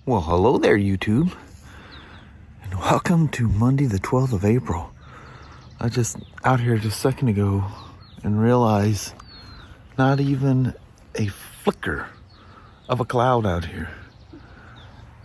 Well, hello there, YouTube, and welcome to Monday the 12th of April. I just out here just a second ago and realized not even a flicker of a cloud out here.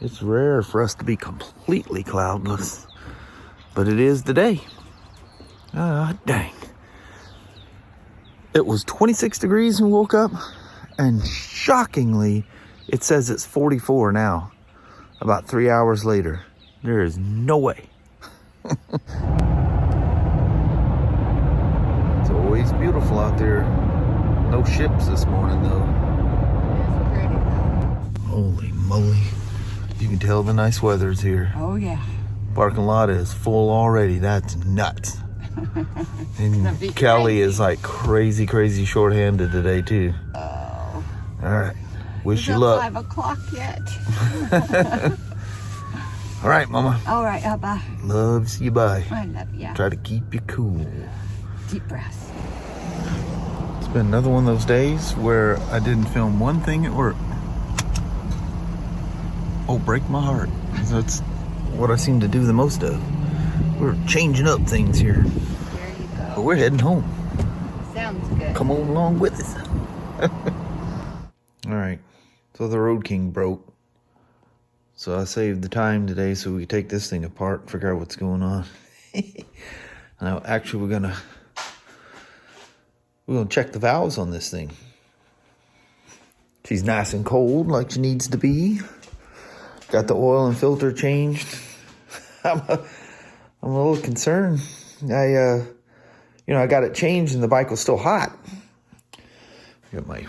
It's rare for us to be completely cloudless, but it is today. Ah, dang. It was 26 degrees when we woke up, and shockingly, it says it's 44 now. About 3 hours later. There is no way. It's always beautiful out there. No ships this morning though. It's pretty though. Holy moly. You can tell the nice weather's here. Oh yeah. Parking lot is full already. That's nuts. And Kelly is like crazy short-handed today too. Oh. All right. Wish you It's luck. 5 o'clock yet. All right, Mama. All right, bye. Loves you, bye. I love you. Try to keep you cool. Deep breaths. It's been another one of those days where I didn't film one thing at work. Oh, break my heart. That's what I seem to do the most of. We're changing up things here. There you go. But we're heading home. Sounds good. Come on along with us. All right. So the Road King broke. So I saved the time today so we could take this thing apart and figure out what's going on. Now, actually, we're gonna check the valves on this thing. She's nice and cold like she needs to be. Got the oil and filter changed. I'm a little concerned. I got it changed and the bike was still hot. Got my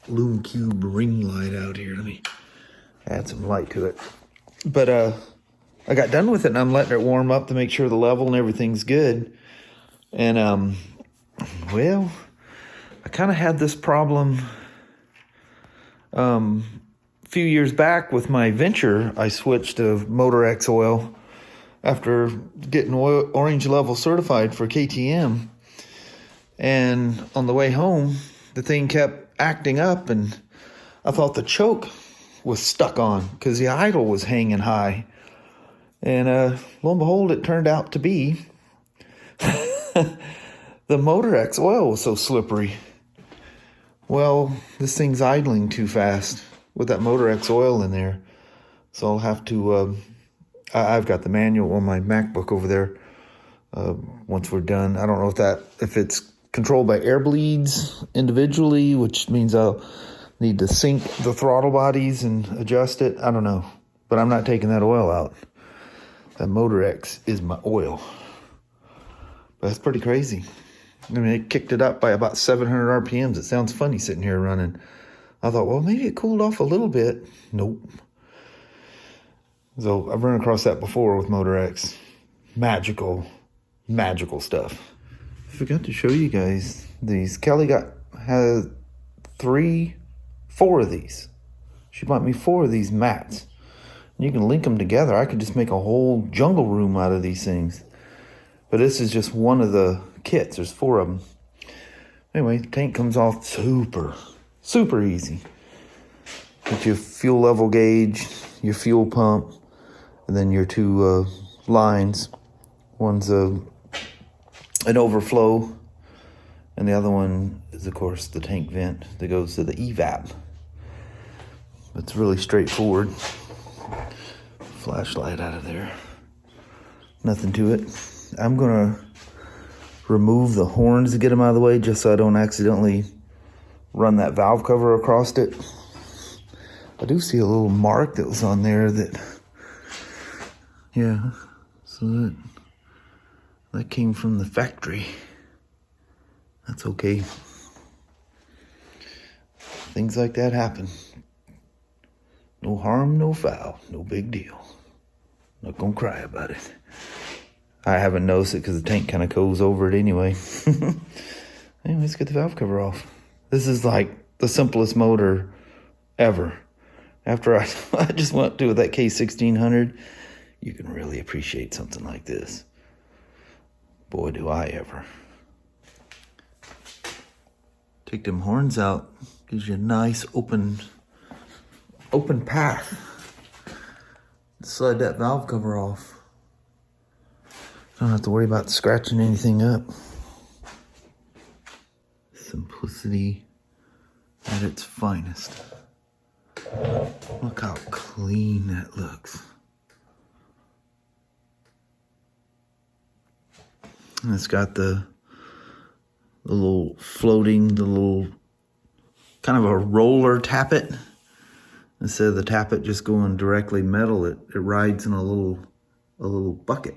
Lume Cube ring light out here. Let me add some light to it. But I got done with it and I'm letting it warm up to make sure the level and everything's good. And well, I kind of had this problem a few years back with my Venture. I switched to Motorex oil after getting orange level certified for KTM. And on the way home, the thing kept acting up and I thought the choke was stuck on because the idle was hanging high. And lo and behold, it turned out to be the Motorex oil was so slippery. Well, this thing's idling too fast with that Motorex oil in there. So I'll have to, I've got the manual on my MacBook over there. Once we're done, I don't know if it's controlled by air bleeds individually, which means I'll need to sync the throttle bodies and adjust it. I don't know, but I'm not taking that oil out. That Motorex is my oil. But that's pretty crazy. I mean, it kicked it up by about 700 RPMs. It sounds funny sitting here running. I thought, well, maybe it cooled off a little bit. Nope. So I've run across that before with Motorex. Magical stuff. I forgot to show you guys these. Kelly had 4 of these. She bought me 4 of these mats. You can link them together. I could just make a whole jungle room out of these things. But this is just one of the kits. There's 4 of them. Anyway, the tank comes off super easy. Get your fuel level gauge, your fuel pump, and then your 2 lines. One's an overflow, and the other one is, of course, the tank vent that goes to the evap. It's really straightforward. Flashlight out of there. Nothing to it. I'm going to remove the horns to get them out of the way just so I don't accidentally run that valve cover across it. I do see a little mark that was on there that, yeah, so that came from the factory. That's okay. Things like that happen. No harm, no foul. No big deal. Not gonna cry about it. I haven't noticed it because the tank kind of goes over it anyway. Anyway, let's get the valve cover off. This is like the simplest motor ever. After I just went to that K1600, you can really appreciate something like this. Boy, do I ever. Take them horns out, gives you a nice open path. slide that valve cover off. Don't have to worry about scratching anything up. Simplicity at its finest. Look how clean that looks. And it's got the little floating, the little kind of a roller tappet. Instead of the tappet just going directly metal, it rides in a little bucket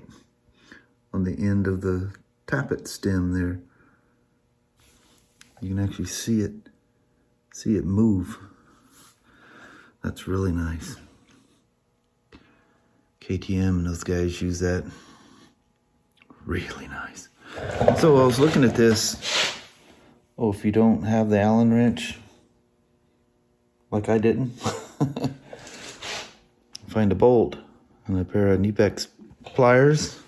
on the end of the tappet stem there. You can actually see it move. That's really nice. KTM and those guys use that. Really nice. So I was looking at this. Oh, if you don't have the Allen wrench, like I didn't, find a bolt and a pair of Knipex pliers.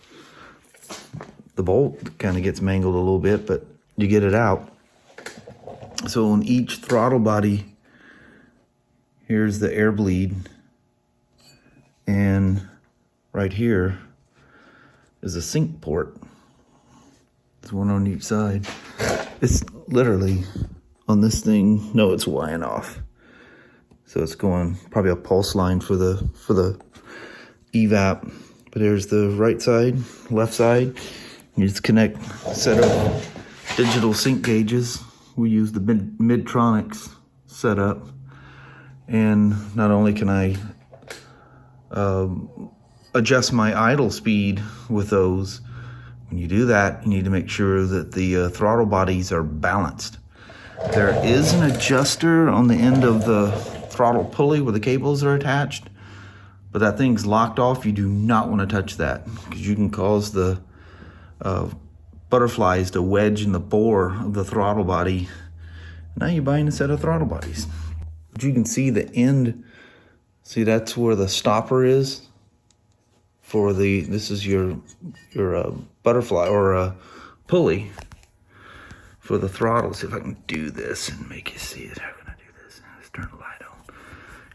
The bolt kind of gets mangled a little bit, but you get it out. So on each throttle body, here's the air bleed, and right here is a sync port. There's one on each side. It's literally on this thing. No, it's wiring off. So it's going probably a pulse line for the evap. But there's the right side, left side. You just connect a set of digital sync gauges. We use the Midtronics setup. And not only can I adjust my idle speed with those, when you do that, you need to make sure that the throttle bodies are balanced. There is an adjuster on the end of the throttle pulley where the cables are attached, but that thing's locked off. You do not want to touch that because you can cause the butterflies to wedge in the bore of the throttle body. Now you're buying a set of throttle bodies. But you can see the end. See, that's where the stopper is for this is your butterfly or pulley for the throttle. See if I can do this and make you see it. How can I do this? Let's turn the light on.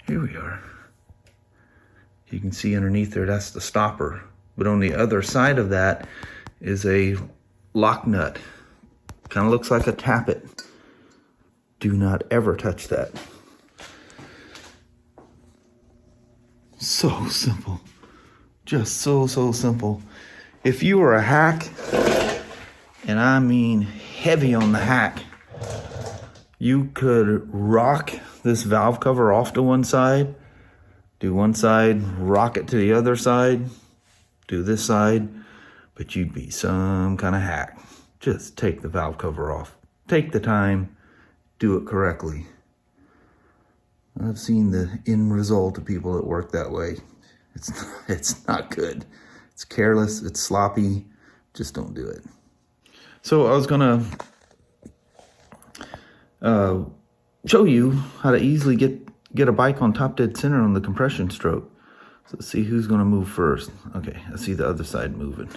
Here we are. You can see underneath there, that's the stopper. But on the other side of that is a lock nut. Kind of looks like a tappet. Do not ever touch that. So simple. Just so simple. If you were a hack, and I mean heavy on the hack, you could rock this valve cover off to one side, do one side, rock it to the other side, do this side, but you'd be some kind of hack. Just take the valve cover off. Take the time, do it correctly. I've seen the end result of people that work that way. It's not good. It's careless, it's sloppy, just don't do it. So I was gonna show you how to easily get a bike on top dead center on the compression stroke. So let's see who's gonna move first. Okay, I see the other side moving.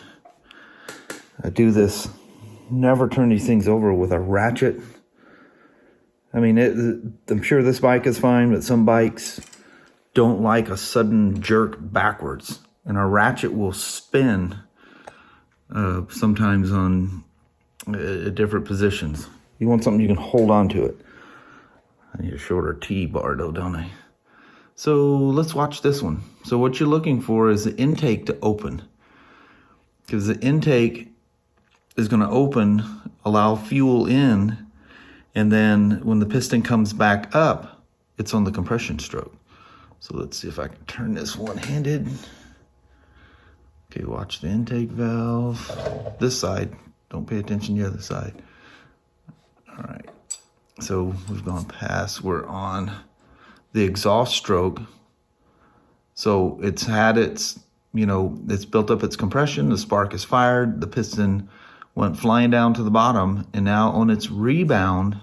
I do this, never turn these things over with a ratchet. I mean, I'm sure this bike is fine, but some bikes don't like a sudden jerk backwards. And a ratchet will spin sometimes on different positions. You want something you can hold on to it. I need a shorter T-bar though, don't I? So let's watch this one. So what you're looking for is the intake to open. Because the intake is going to open, allow fuel in, and then when the piston comes back up, it's on the compression stroke. So let's see if I can turn this one-handed. Okay, watch the intake valve. This side, don't pay attention to the other side. All right, so we've gone past, we're on the exhaust stroke. So it's had its, it's built up its compression, the spark is fired, the piston went flying down to the bottom, and now on its rebound,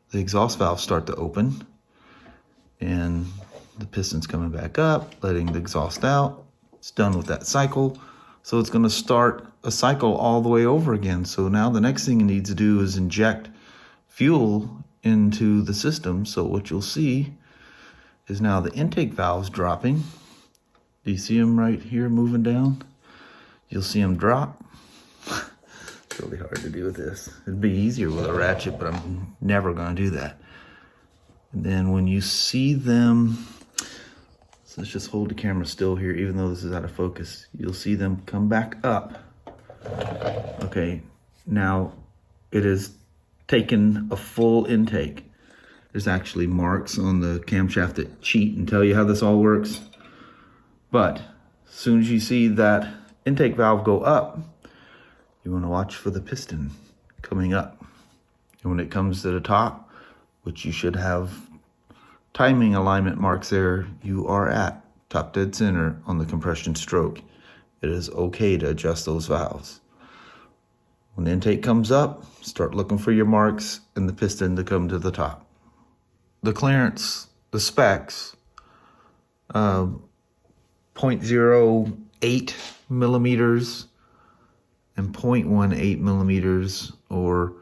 the exhaust valves start to open, and the piston's coming back up, letting the exhaust out. It's done with that cycle. So it's going to start a cycle all the way over again. So now the next thing it needs to do is inject fuel into the system. So what you'll see is now the intake valve's dropping, Do you see them right here moving down? You'll see them drop. It's really hard to do with this. It'd be easier with a ratchet, but I'm never gonna do that. And then when you see them, so let's just hold the camera still here, even though this is out of focus. You'll see them come back up. Okay, now it is taken a full intake. There's actually marks on the camshaft that cheat and tell you how this all works. But as soon as you see that intake valve go up, you want to watch for the piston coming up. And when it comes to the top, which you should have timing alignment marks there, you are at top dead center on the compression stroke. It is okay to adjust those valves. When the intake comes up, start looking for your marks and the piston to come to the top. The clearance, the specs, 0.08 millimeters and 0.18 millimeters, or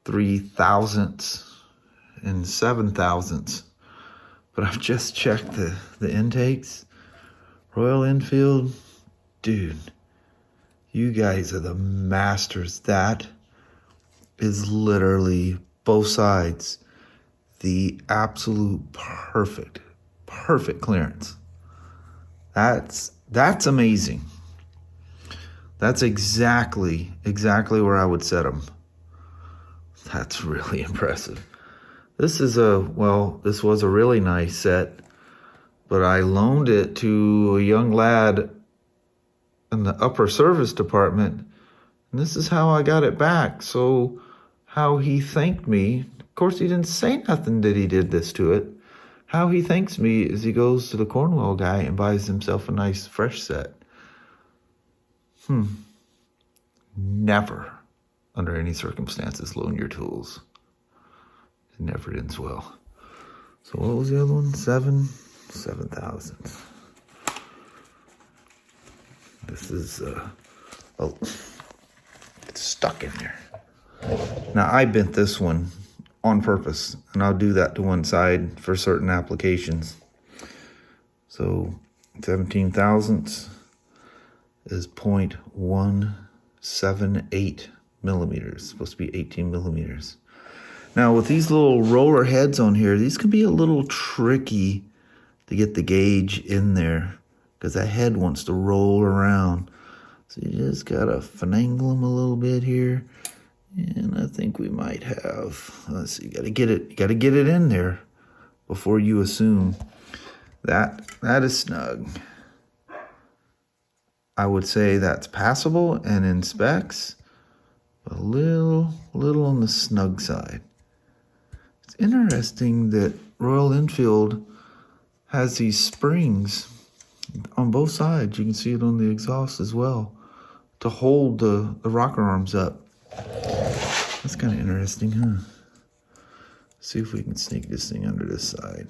3 thousandths and 7 thousandths. But I've just checked the intakes. Royal Enfield, dude, you guys are the masters. That is literally both sides the absolute perfect clearance. That's amazing. That's exactly where I would set them. That's really impressive. This was a really nice set, but I loaned it to a young lad in the upper service department, and this is how I got it back. So how he thanked me, of course he didn't say nothing that he did this to it. How he thanks me is he goes to the Cornwall guy and buys himself a nice fresh set. Never, under any circumstances, loan your tools. It never ends well. So what was the other one? 7 thousandths. This is, it's stuck in there. Now I bent this one on purpose, and I'll do that to one side for certain applications. So 17 thousandths is 0.178 millimeters. It's supposed to be 18 millimeters. Now with these little roller heads on here, these can be a little tricky to get the gauge in there, because that head wants to roll around. So you just gotta finagle them a little bit here. And I think we might have, let's see, you gotta get it in there before you assume that is snug. I would say that's passable and in specs, but a little on the snug side. It's interesting that Royal Enfield has these springs on both sides. You can see it on the exhaust as well, to hold the rocker arms up. That's kind of interesting, huh? See if we can sneak this thing under this side.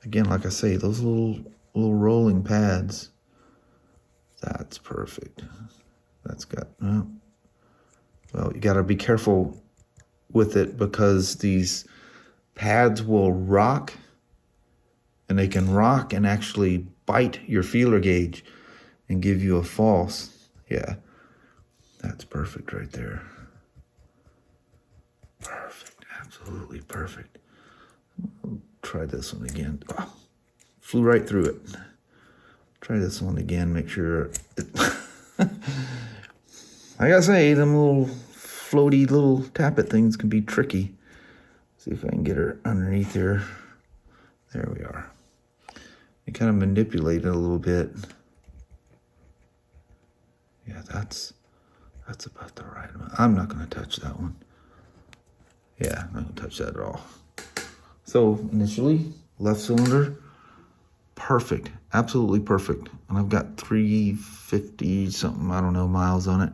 Again, like I say, those little rolling pads, that's perfect. That's got, well, you got to be careful with it, because these pads will rock, and they can rock and actually bite your feeler gauge and give you a false. Yeah, that's perfect right there. Perfect, absolutely perfect. I'll try this one again. Oh, flew right through it. Try this one again, make sure it I gotta say, them little floaty little tappet things can be tricky. See if I can get her underneath here. There we are. You kind of manipulate it a little bit. Yeah, that's about the right amount. I'm not gonna touch that one. Yeah, I'm not gonna touch that at all. So initially, left cylinder, perfect, absolutely perfect. And I've got 350 something, I don't know, miles on it,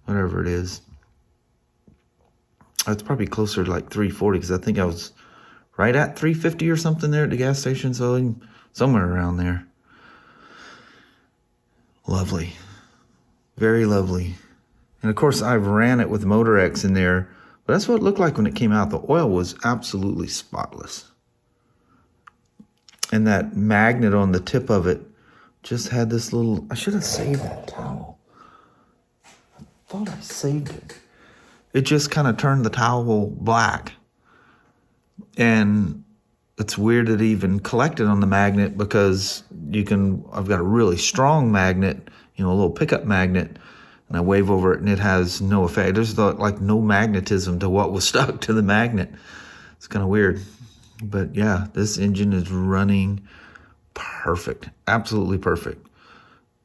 whatever it is. It's probably closer to like 340, because I think I was right at 350 or something there at the gas station, so somewhere around there. Lovely, very lovely. And of course I've ran it with Motorex in there, but that's what it looked like when it came out. The oil was absolutely spotless. And that magnet on the tip of it just had this little, I should have saved that towel. I thought I saved it. It just kind of turned the towel black. And it's weird that it even collected on the magnet because I've got a really strong magnet, a little pickup magnet, and I wave over it and it has no effect. There's like no magnetism to what was stuck to the magnet. It's kind of weird. But yeah, this engine is running perfect. Absolutely perfect.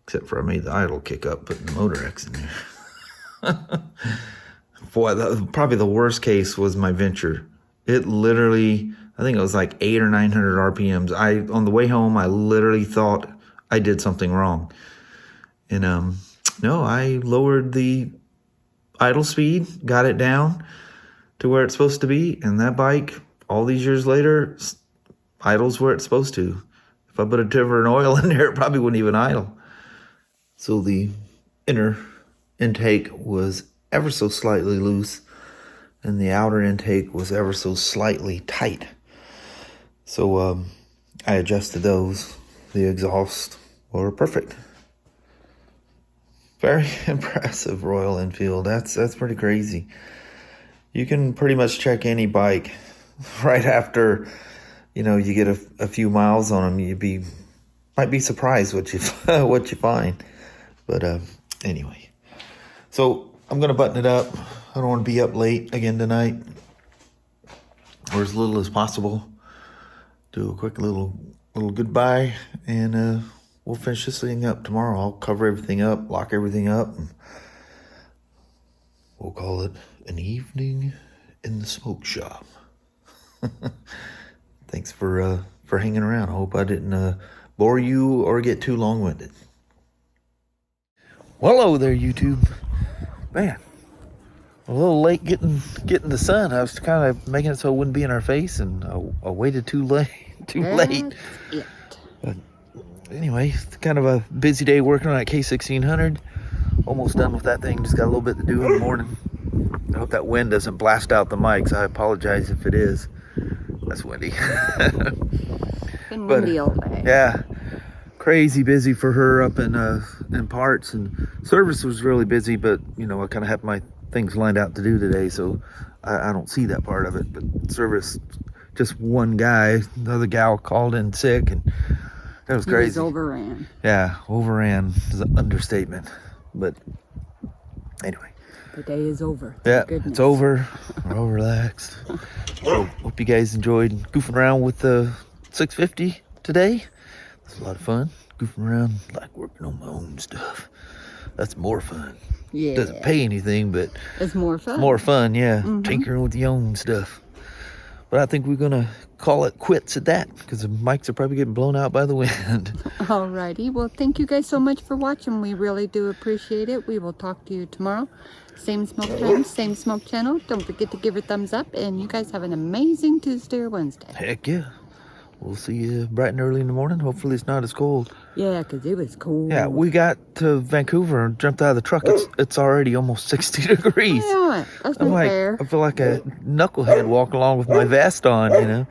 Except for I made the idle kick up putting the Motorex in there. Boy, probably the worst case was my Venture. It literally, I think it was like 800 or 900 RPMs. On the way home, I literally thought I did something wrong. And no, I lowered the idle speed, got it down to where it's supposed to be, and that bike, all these years later, idles where it's supposed to. If I put a different oil in there, it probably wouldn't even idle. So the inner intake was ever so slightly loose, and the outer intake was ever so slightly tight. So I adjusted those. The exhaust were perfect. Very impressive, Royal Enfield. That's pretty crazy. You can pretty much check any bike right after, you get a few miles on them. Might be surprised what you find. But anyway, so I'm gonna button it up. I don't want to be up late again tonight, or as little as possible. Do a quick little goodbye, and we'll finish this thing up tomorrow. I'll cover everything up, lock everything up, and we'll call it an evening in the smoke shop. Thanks for hanging around. I hope I didn't bore you or get too long-winded. Well, hello there, YouTube. Man, a little late getting the sun. I was kind of making it so it wouldn't be in our face, and I waited too late. But anyway, it's kind of a busy day working on that K1600. Almost done with that thing. Just got a little bit to do in the morning. I hope that wind doesn't blast out the mics. I apologize if it is. That's windy. It's been windy all day. Yeah. Crazy busy for her up in parts, and service was really busy, but I kind of have my things lined out to do today, so I don't see that part of it. But service, just one guy, the other gal called in sick, and that was crazy. He was overran. Yeah, overran is an understatement. But anyway, the day is over. Yeah, it's over. We're all relaxed. So hope you guys enjoyed goofing around with the 650 today. It's a lot of fun, goofing around, like working on my own stuff. That's more fun. Yeah. Doesn't pay anything, but it's more fun. More fun, yeah. Tinkering with your own stuff. But I think we're going to call it quits at that, because the mics are probably getting blown out by the wind. Alrighty. Well, thank you guys so much for watching. We really do appreciate it. We will talk to you tomorrow. Same smoke time, same smoke channel. Don't forget to give it a thumbs up. And you guys have an amazing Tuesday or Wednesday. Heck yeah. We'll see you bright and early in the morning. Hopefully it's not as cold. Yeah, because it was cold. Yeah, we got to Vancouver and jumped out of the truck. It's already almost 60 degrees. Yeah, that's not fair. I feel like a knucklehead walking along with my vest on,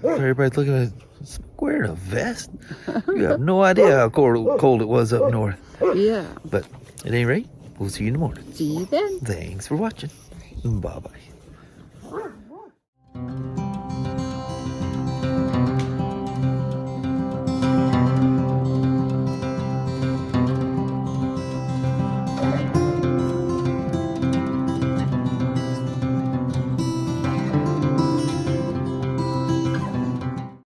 Everybody's looking at, wearing a vest? You have no idea how cold it was up north. Yeah. But at any rate, we'll see you in the morning. See you then. Thanks for watching. Bye-bye.